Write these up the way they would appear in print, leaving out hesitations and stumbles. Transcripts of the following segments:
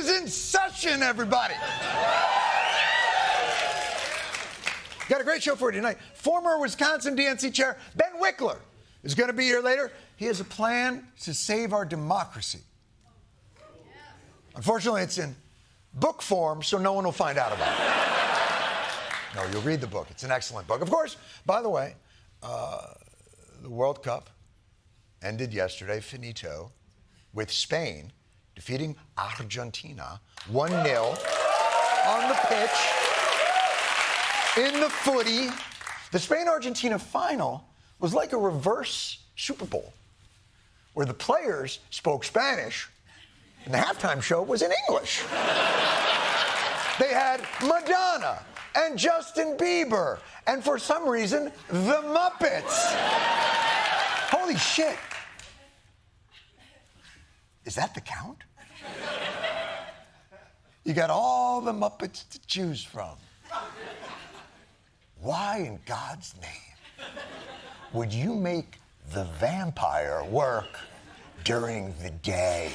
is in session, everybody. Got a great show for you tonight. Former Wisconsin DNC chair Ben Wickler is going to be here later. He has a plan to save our democracy. Unfortunately, it's in book form, so no one will find out about it. No, you'll read the book. It's an excellent book. Of course, by the way, the World Cup ended yesterday, finito, with Spain defeating Argentina 1-0 on the pitch in the footy. The Spain-Argentina final was like a reverse Super Bowl, where the players spoke Spanish and the halftime show was in English. They had Madonna and Justin Bieber and, for some reason, the Muppets. Holy shit. Is that the count? You got all the Muppets to choose from. Why in God's name would you make the vampire work during the day?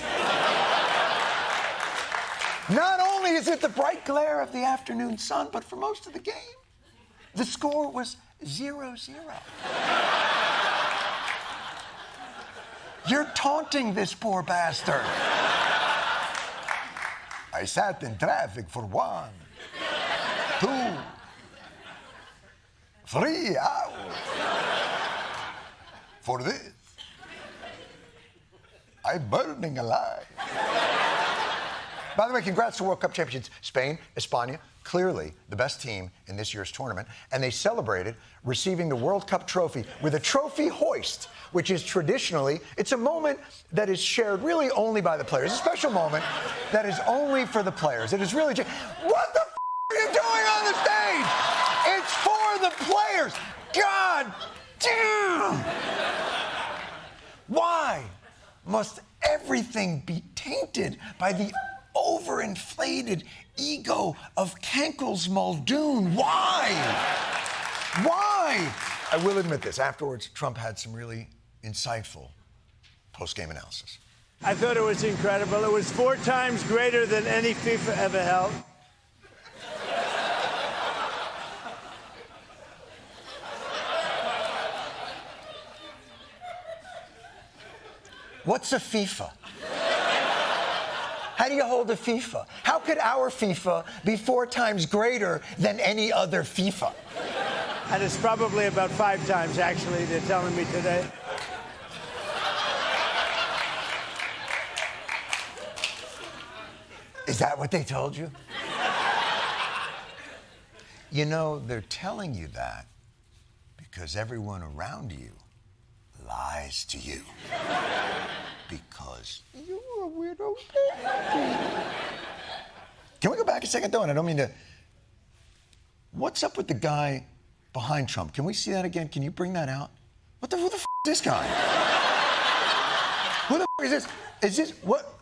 Not only is it the bright glare of the afternoon sun, but for most of the game, the score was 0-0. You're taunting this poor bastard. I sat in traffic for 1, 2, 3 hours for this. I'm burning alive. By the way, congrats to World Cup champions Spain, España, clearly the best team in this year's tournament, and they celebrated receiving the World Cup trophy with a trophy hoist, which is traditionally, it's a moment that is shared really only by the players, a special moment that is only for the players. It is really, what the are you doing on the stage? It's for the players. God damn. Why must everything be tainted by the overinflated ego of Kenkel's Muldoon? Why? Why? I will admit this. Afterwards, Trump had some really insightful post-game analysis. I thought it was incredible. It was 4 times greater than any FIFA ever held. What's a FIFA? How do you hold a FIFA? How could our FIFA be 4 times greater than any other FIFA? And it's probably about 5 times, actually, they're telling me today. Is that what they told you? You know, they're telling you that because everyone around you lies to you. Because you're a widow baby. Can we go back a second, though? And I don't mean to... What's up with the guy behind Trump? Can we see that again? Can you bring that out? Who the f*** is this guy? Who the f*** is this? Is this... What?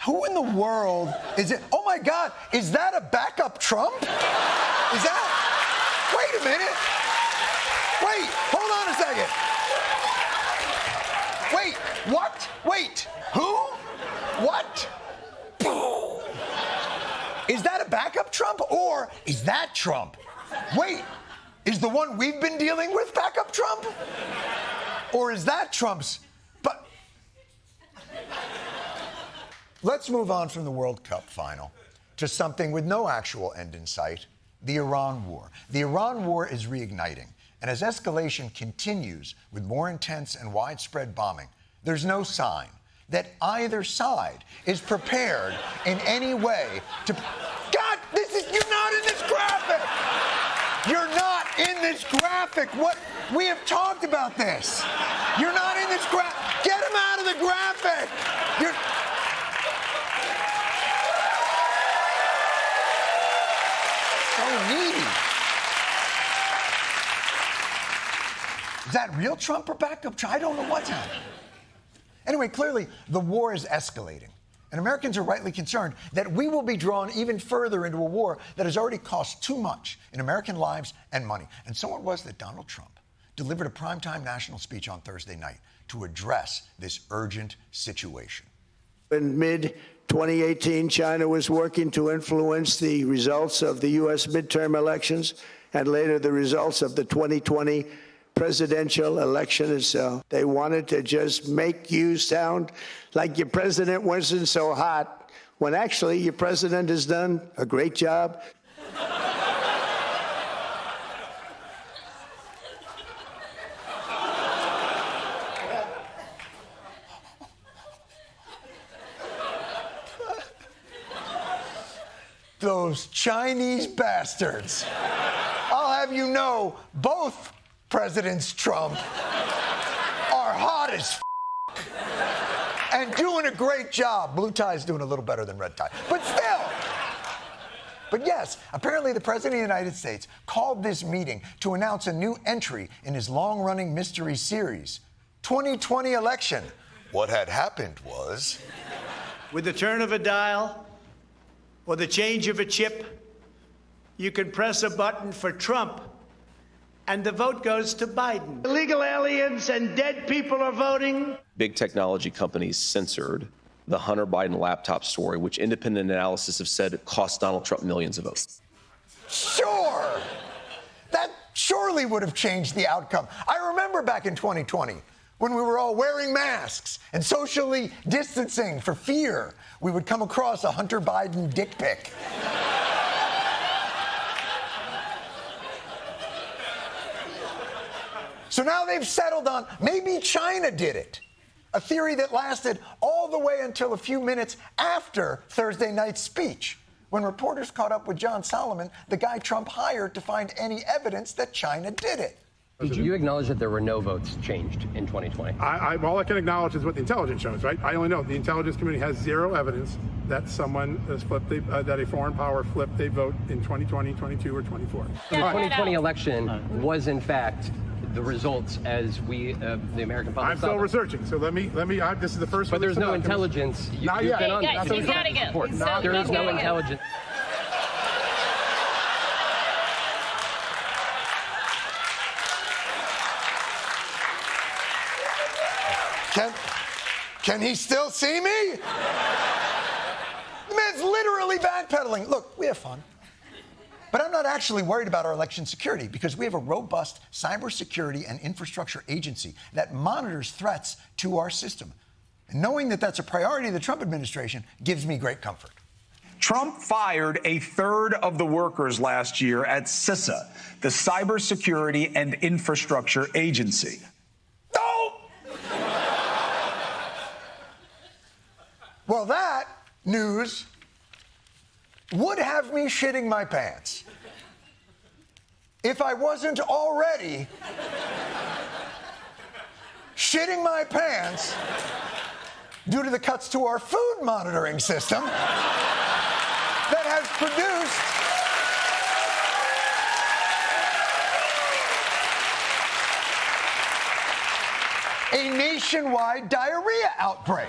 Who in the world is it? Oh, my God. Is that a backup Trump? Is that... Wait a minute. Wait. Hold on a second. Wait, what? Wait, who? What? Is that a backup Trump or is that Trump? Wait, is the one we've been dealing with backup Trump? Or is that Trump's? But let's move on from the World Cup final to something with no actual end in sight, the Iran war. The Iran war is reigniting. And as escalation continues with more intense and widespread bombing, there's no sign that either side is prepared in any way to... God, you're not in this graphic! You're not in this graphic! What? We have talked about this. You're not in this graphic. Get him out of the graphic! You're... So needy. Is that real Trump or backup Trump? I don't know what's happening. Anyway, clearly, the war is escalating. And Americans are rightly concerned that we will be drawn even further into a war that has already cost too much in American lives and money. And so it was that Donald Trump delivered a primetime national speech on Thursday night to address this urgent situation. In 2018, China was working to influence the results of the U.S. midterm elections and later the results of the 2020 presidential election itself. They wanted to just make you sound like your president wasn't so hot, when actually your president has done a great job. Those Chinese bastards. I'll have you know, both Presidents Trump are hot as and doing a great job. Blue tie's doing a little better than red tie, but still. But yes, apparently the President of the United States called this meeting to announce a new entry in his long-running mystery series, 2020 election. What had happened was, with the turn of a dial or the change of a chip, you can press a button for Trump, and the vote goes to Biden. Illegal aliens and dead people are voting. Big technology companies censored the Hunter Biden laptop story, which independent analysis have said it cost Donald Trump millions of votes. sure, that surely would have changed the outcome. I remember back in 2020, when we were all wearing masks and socially distancing for fear we would come across a Hunter Biden dick pic. So now they've settled on maybe China did it, a theory that lasted all the way until a few minutes after Thursday night's speech, when reporters caught up with John Solomon, the guy Trump hired to find any evidence that China did it. Did you acknowledge that there were no votes changed in 2020? All I can acknowledge is what the intelligence shows, right? I only know the intelligence community has zero evidence that someone has flipped, that a foreign power flipped a vote in 2020, 22, or 24. The 2020 election was, in fact, the results as we, the American public. I'm still researching, so let me. This is the first. But there's no intelligence. Not yet. He's got to go. There is no intelligence. Can he still see me? The man's literally backpedaling. Look, we have fun. But I'm not actually worried about our election security because we have a robust cybersecurity and infrastructure agency that monitors threats to our system. And knowing that that's a priority of the Trump administration gives me great comfort. Trump fired a third of the workers last year at CISA, the Cybersecurity and Infrastructure Agency. Well, that news would have me shitting my pants if I wasn't already shitting my pants due to the cuts to our food monitoring system that has produced a nationwide diarrhea outbreak.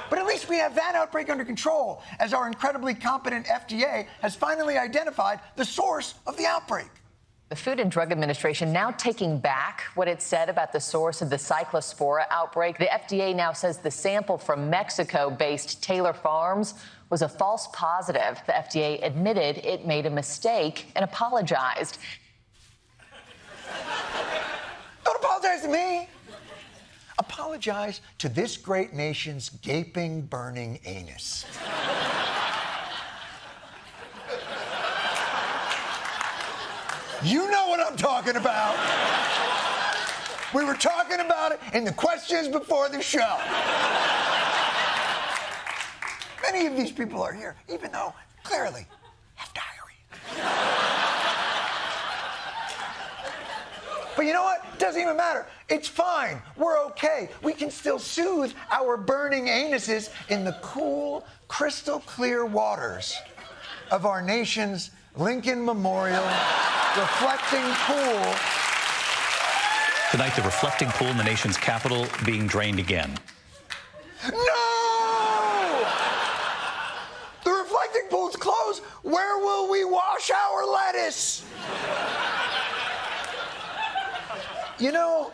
But at least we have that outbreak under control, as our incredibly competent FDA has finally identified the source of the outbreak. The Food and Drug Administration now taking back what it said about the source of the Cyclospora outbreak. The FDA now says the sample from Mexico-based Taylor Farms was a false positive. The FDA admitted it made a mistake and apologized. Don't apologize to me. Apologize to this great nation's gaping, burning anus. You know what I'm talking about. We were talking about it in the questions before the show. Many of these people are here, even though clearly have diarrhea. But you know what? It doesn't even matter. It's fine. We're okay. We can still soothe our burning anuses in the cool, crystal clear waters of our nation's Lincoln Memorial reflecting pool. Tonight, the reflecting pool in the nation's capital being drained again. No! The reflecting pool's closed. Where will we wash our lettuce? You know,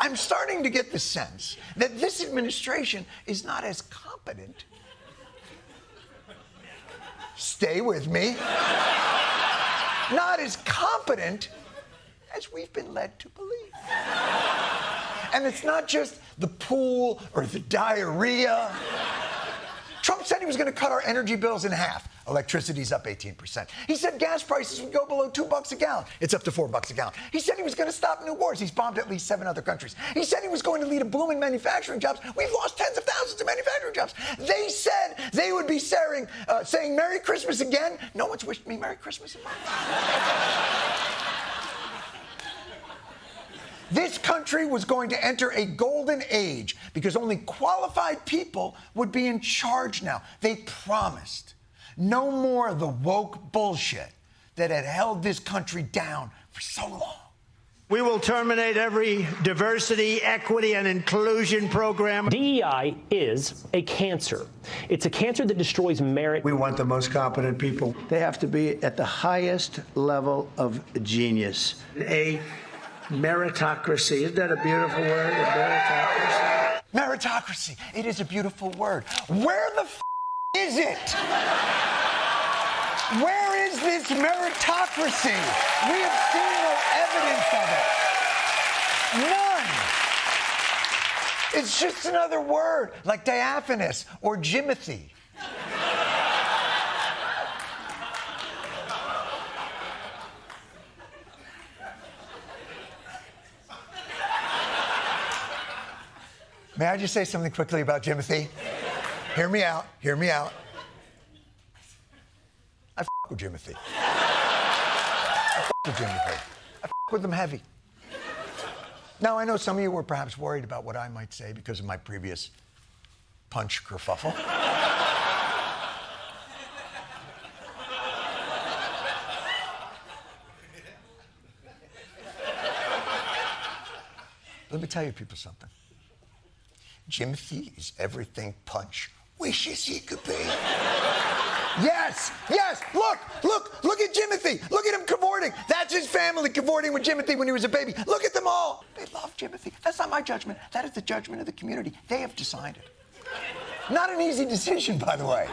I'm starting to get the sense that this administration is not as competent competent. Stay with me. Not as competent as we've been led to believe. And it's not just the pool or the diarrhea. Trump said he was going to cut our energy bills in half. Electricity's up 18%. He said gas prices would go below $2 a gallon. It's up to $4 a gallon. He said he was going to stop new wars. He's bombed at least 7 other countries. He said he was going to lead a boom in manufacturing jobs. We've lost tens of thousands of manufacturing jobs. They said they would be saying Merry Christmas again. No one's wished me Merry Christmas in months. This country was going to enter a golden age because only qualified people would be in charge now. They promised no more of the woke bullshit that had held this country down for so long. We will terminate every diversity, equity, and inclusion program. DEI is a cancer. It's a cancer that destroys merit. We want the most competent people. They have to be at the highest level of genius. A meritocracy. Isn't that a beautiful word? A meritocracy. Meritocracy. It is a beautiful word. Where the is it? Where is this meritocracy? We have seen no evidence of it. None. It's just another word, like diaphanous or Jimothy. May I just say something quickly about Jimothy? Hear me out. Hear me out. I f*** with Jimothy. I f*** with Jimothy. I f*** with them heavy. Now, I know some of you were perhaps worried about what I might say because of my previous punch kerfuffle. Let me tell you people something. Jimothy is everything Punch wishes he could be. Yes, yes, look at Jimothy. Look at him cavorting. That's his family cavorting with Jimothy when he was a baby. Look at them all. They love Jimothy. That's not my judgment. That is the judgment of the community. They have decided. Not an easy decision, by the way.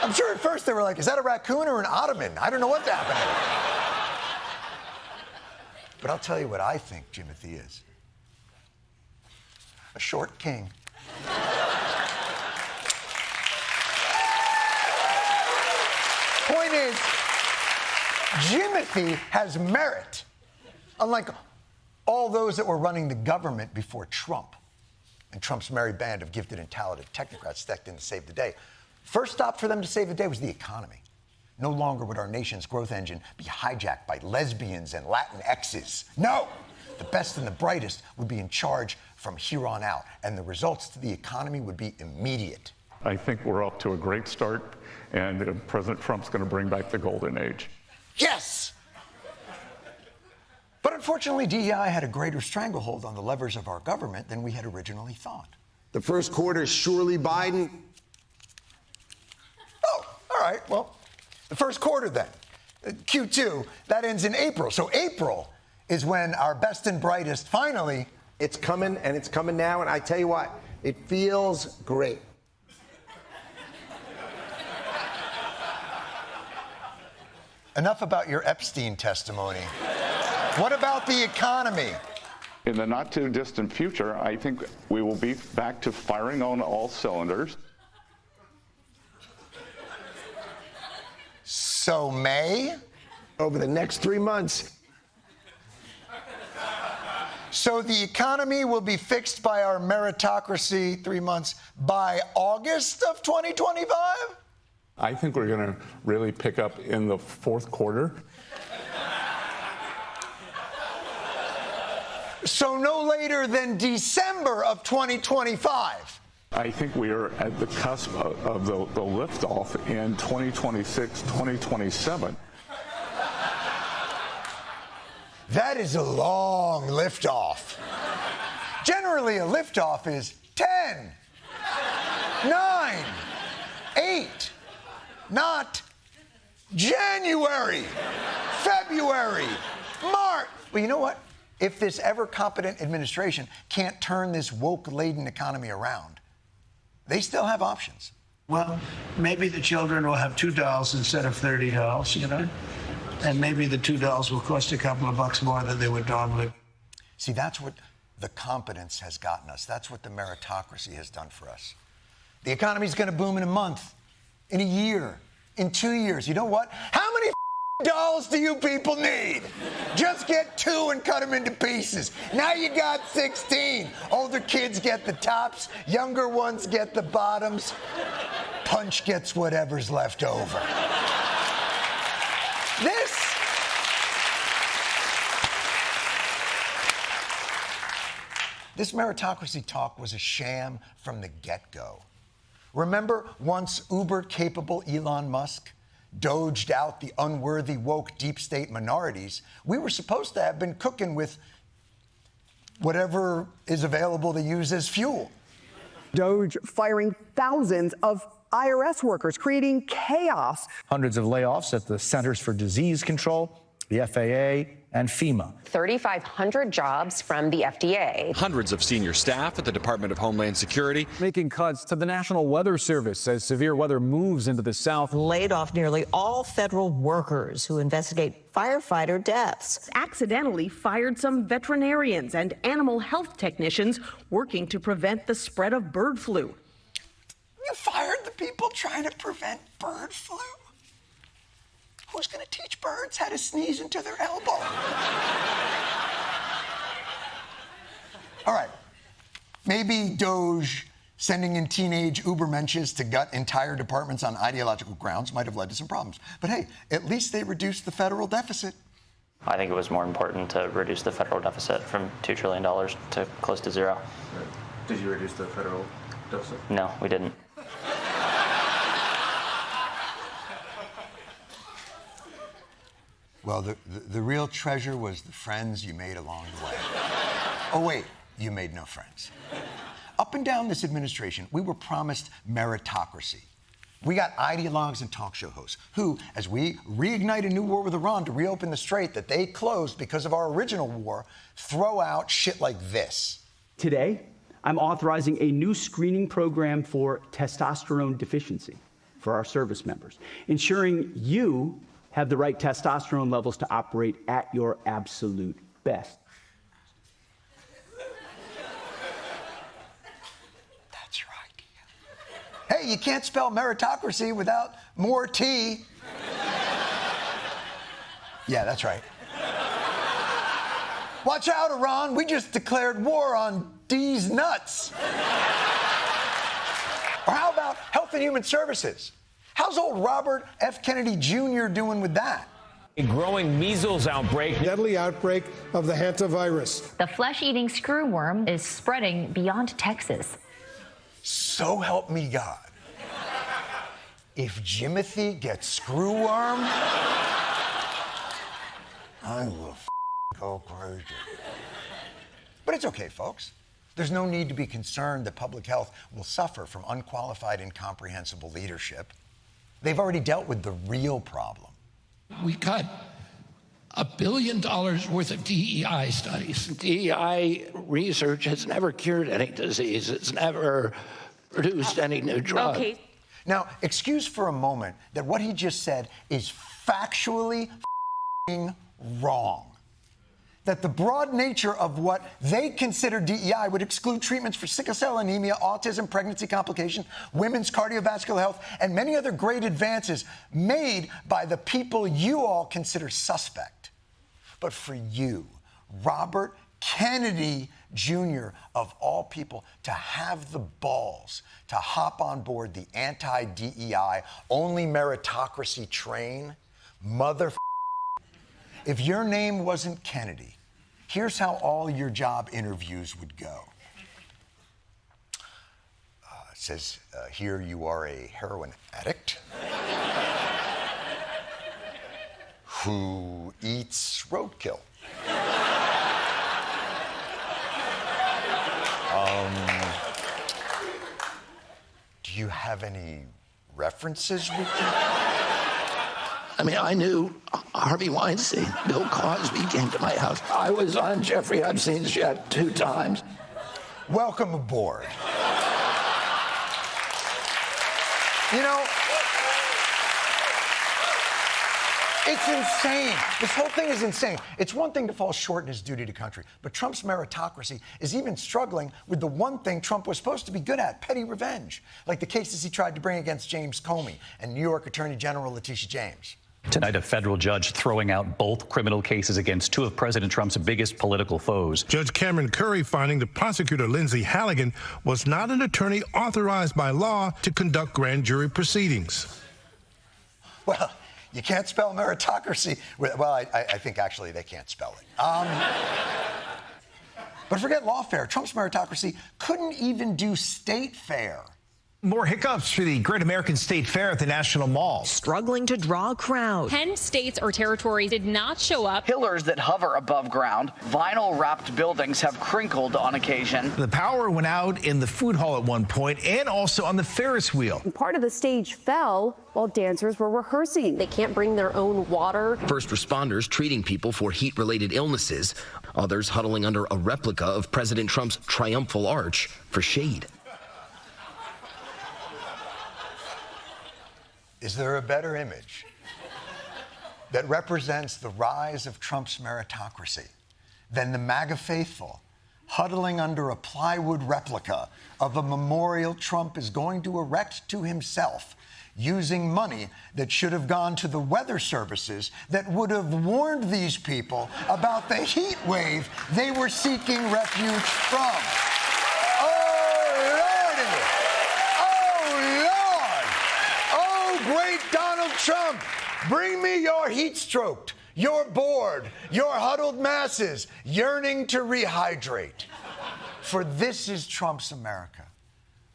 I'm sure at first they were like, is that a raccoon or an ottoman? I don't know what's happening. But I'll tell you what I think Jimothy is. A short king. Point is, Jimothy has merit, unlike all those that were running the government before Trump and Trump's merry band of gifted and talented technocrats stepped in to save the day. First stop for them to save the day was the economy. No longer would our nation's growth engine be hijacked by lesbians and Latinxes. No! The best and the brightest would be in charge from here on out, and the results to the economy would be immediate. I think we're off to a great start, and President Trump's going to bring back the golden age. Yes! But unfortunately, DEI had a greater stranglehold on the levers of our government than we had originally thought. The first quarter is surely Biden. Oh, all right, well, the first quarter then. Q2, that ends in April. So April is when our best and brightest finally... It's coming, and it's coming now, and I tell you what, it feels great. Enough about your Epstein testimony. What about the economy? In the not-too-distant future, I think we will be back to firing on all cylinders. So May? Over the next 3 months. So the economy will be fixed by our meritocracy 3 months by August of 2025? I think we're going to really pick up in the fourth quarter. So no later than December of 2025. I think we are at the cusp of the liftoff in 2026, 2027. That is a long liftoff. Generally, a liftoff is 10, 9, 8, not January, February, March. Well, you know what? If this ever-competent administration can't turn this woke-laden economy around, They still have options. Well, maybe the children will have 2 dolls instead of 30 dolls, you know? And maybe the 2 dolls will cost a couple of bucks more than they would normally. See, that's what the competence has gotten us. That's what the meritocracy has done for us. The economy's going to boom in a month, in a year, in 2 years. You know what? How many dolls do you people need? Just get 2 and cut them into pieces. Now you got 16. Older kids get the tops, younger ones get the bottoms. Punch gets whatever's left over. This meritocracy talk was a sham from the get-go. Remember once uber-capable Elon Musk doged out the unworthy woke deep state minorities? We were supposed to have been cooking with whatever is available to use as fuel. Doge firing thousands of IRS workers, creating chaos. Hundreds of layoffs at the Centers for Disease Control, the FAA, and FEMA. 3,500 jobs from the FDA. Hundreds of senior staff at the Department of Homeland Security. Making cuts to the National Weather Service as severe weather moves into the South. Laid off nearly all federal workers who investigate firefighter deaths. Accidentally fired some veterinarians and animal health technicians working to prevent the spread of bird flu. You fired the people trying to prevent bird flu? Who's going to teach birds how to sneeze into their elbow? All right. Maybe Doge sending in teenage ubermenches to gut entire departments on ideological grounds might have led to some problems. But hey, at least they reduced the federal deficit. I think it was more important to reduce the federal deficit from $2 trillion to close to zero. Did you reduce the federal deficit? No, we didn't. Well, the real treasure was the friends you made along the way. Oh, wait, you made no friends. Up and down this administration, we were promised meritocracy. We got ideologues and talk show hosts who, as we reignite a new war with Iran to reopen the strait that they closed because of our original war, throw out shit like this. Today, I'm authorizing a new screening program for testosterone deficiency for our service members, ensuring you have the right testosterone levels to operate at your absolute best. That's your idea. Hey, you can't spell meritocracy without more T. Yeah, that's right. Watch out, Iran. We just declared war on D's nuts. Or how about Health and Human Services? How's old Robert F. Kennedy Jr. doing with that? A growing measles outbreak. Deadly outbreak of the hantavirus. The flesh-eating screwworm is spreading beyond Texas. So help me God. If Jimothy gets screwworm, I will go crazy. But it's okay, folks. There's no need to be concerned that public health will suffer from unqualified, incomprehensible leadership. They've already dealt with the real problem. We cut $1 billion worth of DEI studies. DEI research has never cured any disease. It's never produced any new drug. Okay. Now, excuse for a moment that what he just said is factually wrong. That the broad nature of what they consider DEI would exclude treatments for sickle cell anemia, autism, pregnancy complications, women's cardiovascular health, and many other great advances made by the people you all consider suspect. But for you, Robert Kennedy Jr., of all people, to have the balls to hop on board the anti-DEI, only meritocracy train, if your name wasn't Kennedy, here's how all your job interviews would go. It says here you are a heroin addict who eats roadkill. Do you have any references we can... I mean, I knew Harvey Weinstein. Bill Cosby came to my house. I was on Jeffrey Epstein's jet 2 times. Welcome aboard. You know, it's insane. This whole thing is insane. It's one thing to fall short in his duty to country, but Trump's meritocracy is even struggling with the one thing Trump was supposed to be good at, petty revenge, like the cases he tried to bring against James Comey and New York Attorney General Letitia James. Tonight, a federal judge throwing out both criminal cases against two of President Trump's biggest political foes. Judge Cameron Curry finding the prosecutor Lindsey Halligan was not an attorney authorized by law to conduct grand jury proceedings. Well, you can't spell meritocracy. Well, I think actually they can't spell it. But forget lawfare. Trump's meritocracy couldn't even do state fair. More hiccups for the Great American State Fair at the National Mall. Struggling to draw a crowd. 10 states or territories did not show up. Pillars that hover above ground, vinyl-wrapped buildings have crinkled on occasion. The power went out in the food hall at one point and also on the Ferris wheel. Part of the stage fell while dancers were rehearsing. They can't bring their own water. First responders treating people for heat-related illnesses. Others huddling under a replica of President Trump's triumphal arch for shade. Is there a better image that represents the rise of Trump's meritocracy than the MAGA faithful huddling under a plywood replica of a memorial Trump is going to erect to himself, using money that should have gone to the weather services that would have warned these people about the heat wave they were seeking refuge from? Great Donald Trump, bring me your heat-stroked, your bored, your huddled masses yearning to rehydrate. For this is Trump's America.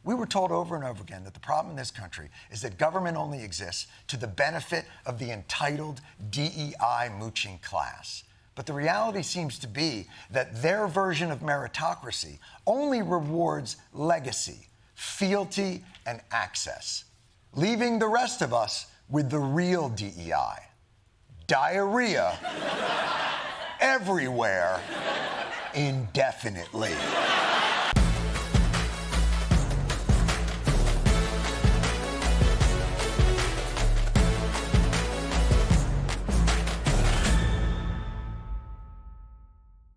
We were told over and over again that the problem in this country is that government only exists to the benefit of the entitled DEI mooching class. But the reality seems to be that their version of meritocracy only rewards legacy, fealty, and access, leaving the rest of us with the real DEI. Diarrhea everywhere, indefinitely.